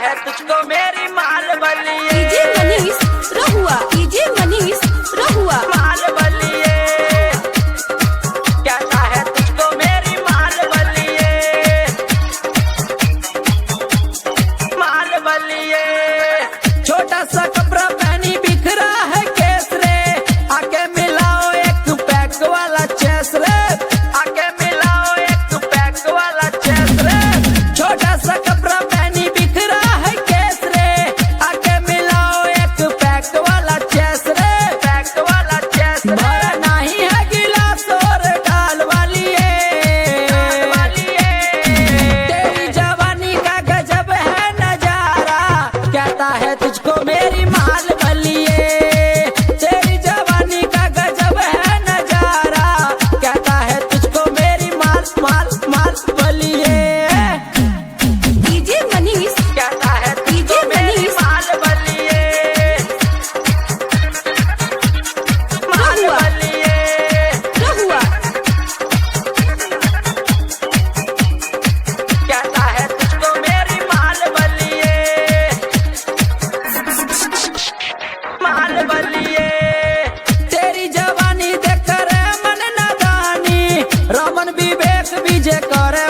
है तुझको मेरी माल बलिए। डीजे मनीष रहुआ, डीजे मनीष रहुआ। माल बलिए कहता है तुझको मेरी माल बलिए। माल बलिए छोटा सा कपड़ा पहनी बिखरा है केस रे, आके मिलाओ एक पैक वाला चेस रे, आके मिलाओ एक पैक वाला चेस रे। छोटा सा कपड़ा पहनी बिखरा है केस रे, आके मिलाओ एक पैक वाला चेस रे, पैक वाला चेस रे। भरा नहीं है गिलास और डाल वाली तेरी जवानी का गजब है नजारा, कहता है तुझको मेरी माल बलिए। तेरी जवानी का गजब है नजारा, कहता है तुझको मेरी माल माल माल बलिए। डीजे मनीष, कहता है तुझको डीजे मेरी मनीष माल बलिए। माल रहुआ, बलिए रहुआ। कहता है तुझको मेरी माल बलिए। माल बलिए तेरी जवानी देख कर मन नादानी, रमन विवेक विजय करे